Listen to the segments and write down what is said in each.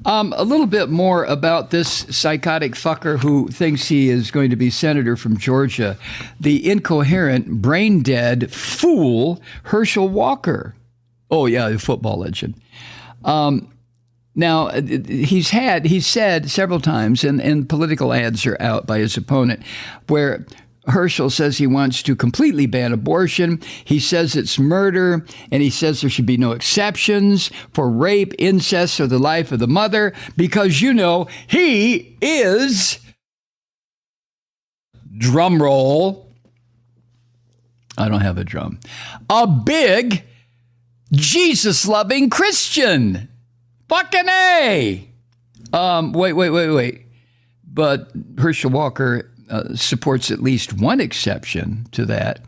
A little bit more about this psychotic fucker who thinks he is going to be senator from Georgia. The incoherent, brain-dead fool, Herschel Walker. Oh, yeah, the football legend. Now, he's said several times, and political ads are out by his opponent, where Herschel says he wants to completely ban abortion. He says it's murder, and he says there should be no exceptions for rape, incest, or the life of the mother, because, he is, drum roll, I don't have a drum, a big Jesus-loving Christian. Fucking A! Wait. But Herschel Walker supports at least one exception to that,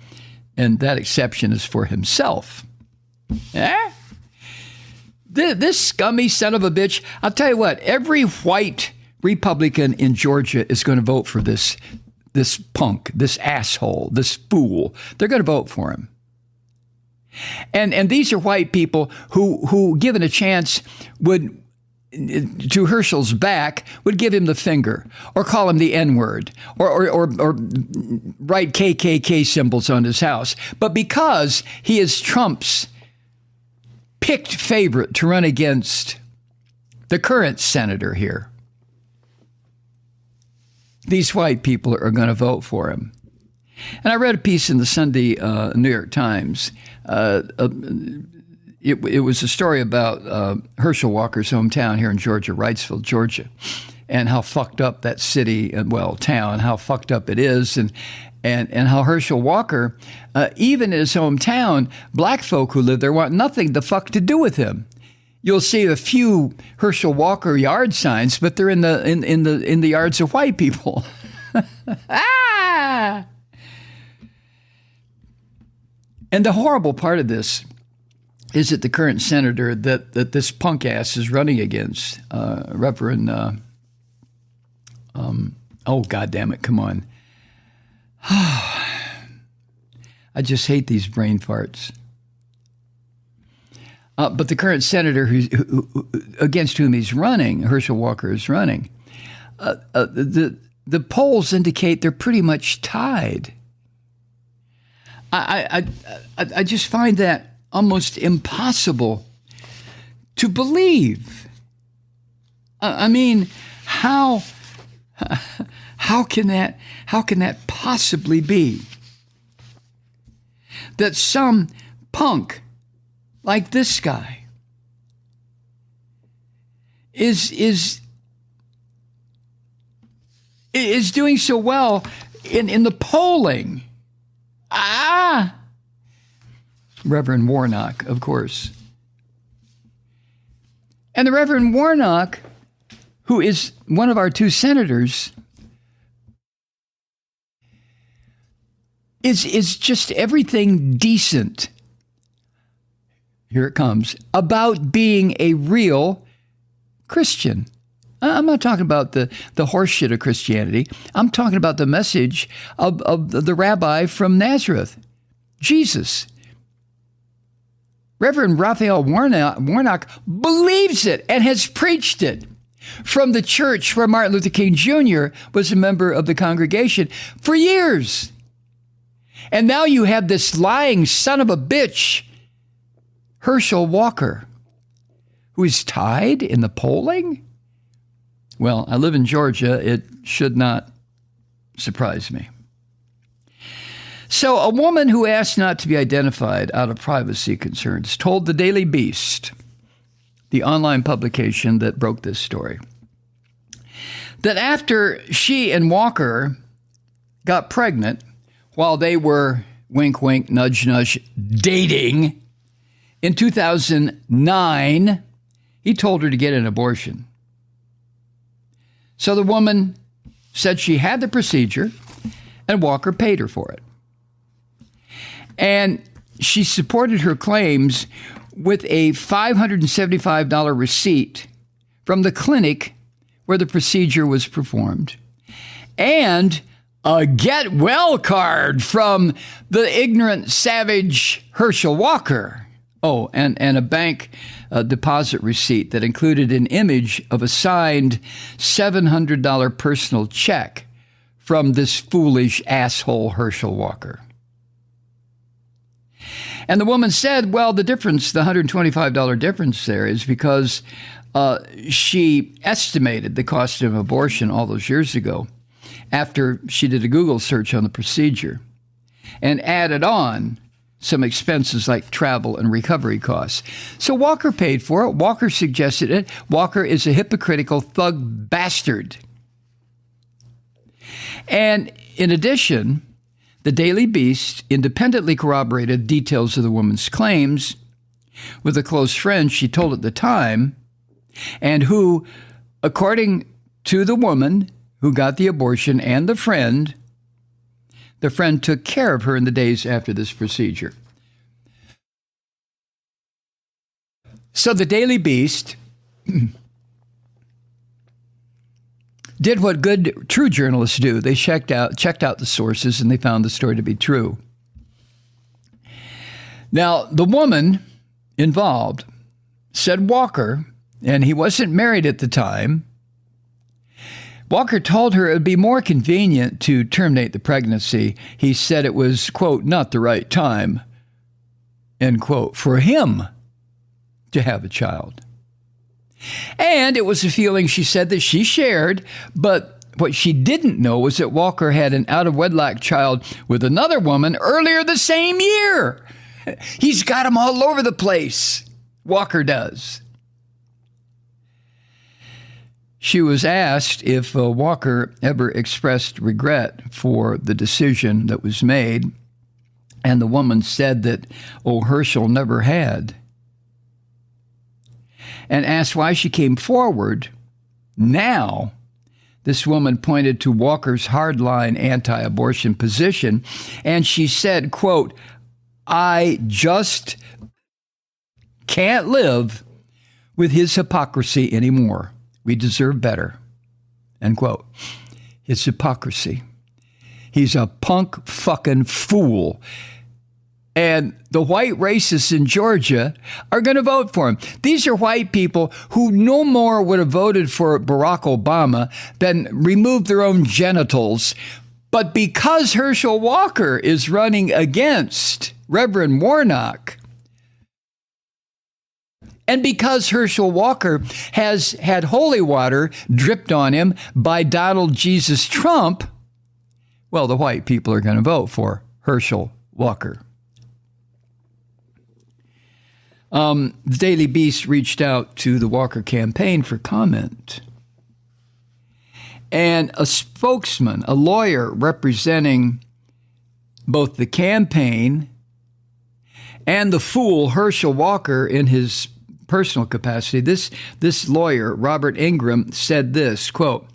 and that exception is for himself. This scummy son of a bitch, I'll tell you what, every white Republican in Georgia is going to vote for this punk, this asshole, this fool. They're going to vote for him. And these are white people who given a chance, would, to Herschel's back, would give him the finger or call him the N-word or write KKK symbols on his house. But because he is Trump's picked favorite to run against the current senator here, these white people are going to vote for him. And I read a piece in the Sunday New York Times. It was a story about Herschel Walker's hometown here in Georgia, Wrightsville, Georgia, and how fucked up that city, town, how fucked up it is, and how Herschel Walker, even in his hometown, black folk who live there want nothing the fuck to do with him. You'll see a few Herschel Walker yard signs, but they're in the yards of white people. And the horrible part of this is that the current senator that this punk ass is running against, Reverend, oh, God damn it, come on. I just hate these brain farts. But the current senator who against whom he's running, Herschel Walker is running, the polls indicate they're pretty much tied. I just find that almost impossible to believe. I mean, how can that possibly be? That some punk like this guy is doing so well in the polling. Reverend Warnock, of course. And the Reverend Warnock, who is one of our two senators, is just everything decent. Here it comes. About being a real Christian. I'm not talking about the horseshit of Christianity. I'm talking about the message of the rabbi from Nazareth, Jesus. Reverend Raphael Warnock believes it and has preached it from the church where Martin Luther King Jr. was a member of the congregation for years. And now you have this lying son of a bitch, Herschel Walker, who is tied in the polling? Well, I live in Georgia. It should not surprise me. So a woman who asked not to be identified out of privacy concerns told the Daily Beast, the online publication that broke this story, that after she and Walker got pregnant while they were, wink, wink, nudge, nudge, dating in 2009, he told her to get an abortion. So the woman said she had the procedure and Walker paid her for it. And she supported her claims with a $575 receipt from the clinic where the procedure was performed and a get well card from the ignorant, savage Herschel Walker. Oh, and a bank deposit receipt that included an image of a signed $700 personal check from this foolish asshole Herschel Walker. And the woman said, well, the difference, the $125 difference there is because she estimated the cost of abortion all those years ago after she did a Google search on the procedure and added on some expenses like travel and recovery costs. So Walker paid for it. Walker suggested it. Walker is a hypocritical thug bastard. And in addition, the Daily Beast independently corroborated details of the woman's claims with a close friend she told at the time, and who, according to the woman who got the abortion and the friend took care of her in the days after this procedure. So the Daily Beast did what good, true journalists do. They checked out the sources, and they found the story to be true. Now, the woman involved said Walker, and he wasn't married at the time, Walker told her it would be more convenient to terminate the pregnancy. He said it was, quote, not the right time, end quote, for him to have a child. And it was a feeling, she said, that she shared, but what she didn't know was that Walker had an out-of-wedlock child with another woman earlier the same year. He's got them all over the place. Walker does. She was asked if Walker ever expressed regret for the decision that was made, and the woman said that, Herschel never had. And asked why she came forward. Now, this woman pointed to Walker's hardline anti-abortion position, and she said, quote, I just can't live with his hypocrisy anymore. We deserve better, end quote. His hypocrisy. He's a punk fucking fool. And the white racists in Georgia are going to vote for him. These are white people who no more would have voted for Barack Obama than removed their own genitals. But because Herschel Walker is running against Reverend Warnock, and because Herschel Walker has had holy water dripped on him by Donald Jesus Trump, well, the white people are going to vote for Herschel Walker. The Daily Beast reached out to the Walker campaign for comment. And a spokesman, a lawyer representing both the campaign and the fool Herschel Walker in his personal capacity, this lawyer, Robert Ingram, said this, quote,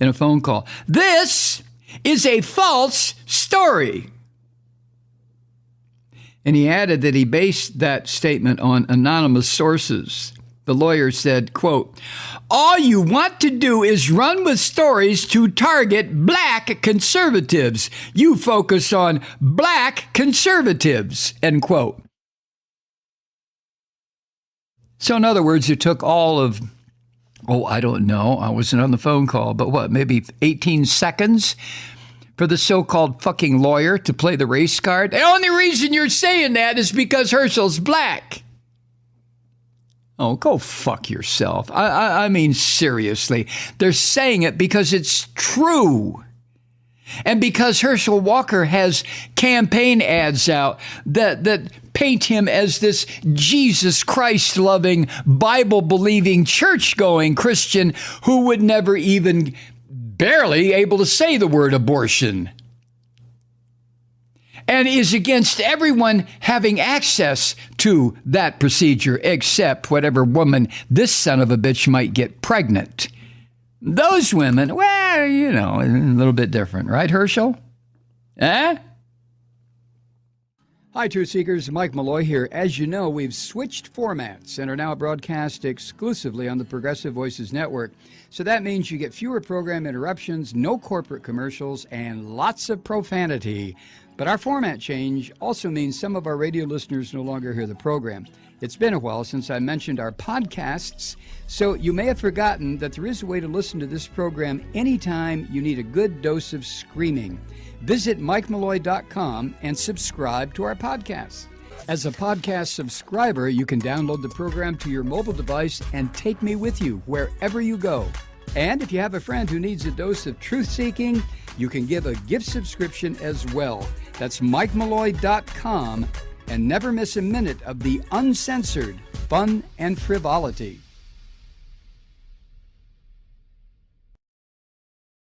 in a phone call, "This is a false story." And he added that he based that statement on anonymous sources. The lawyer said, quote, "All you want to do is run with stories to target black conservatives. You focus on black conservatives," end quote. So in other words, it took all of, I don't know, I wasn't on the phone call, but what, maybe 18 seconds for the so-called fucking lawyer to play the race card? The only reason you're saying that is because Herschel's black. Oh, go fuck yourself. I mean, seriously. They're saying it because it's true. And because Herschel Walker has campaign ads out that paint him as this Jesus Christ-loving, Bible-believing, church-going Christian who would never even barely able to say the word abortion, and is against everyone having access to that procedure except whatever woman this son of a bitch might get pregnant. Those women, well, you know, a little bit different, right, Herschel? Eh? Hi, Truth Seekers. Mike Malloy here. As you know, we've switched formats and are now broadcast exclusively on the Progressive Voices Network. So that means you get fewer program interruptions, no corporate commercials, and lots of profanity. But our format change also means some of our radio listeners no longer hear the program. It's been a while since I mentioned our podcasts, so you may have forgotten that there is a way to listen to this program anytime you need a good dose of screaming. Visit MikeMalloy.com and subscribe to our podcast. As a podcast subscriber, you can download the program to your mobile device and take me with you wherever you go. And if you have a friend who needs a dose of truth-seeking, you can give a gift subscription as well. That's MikeMalloy.com, and never miss a minute of the uncensored fun and frivolity.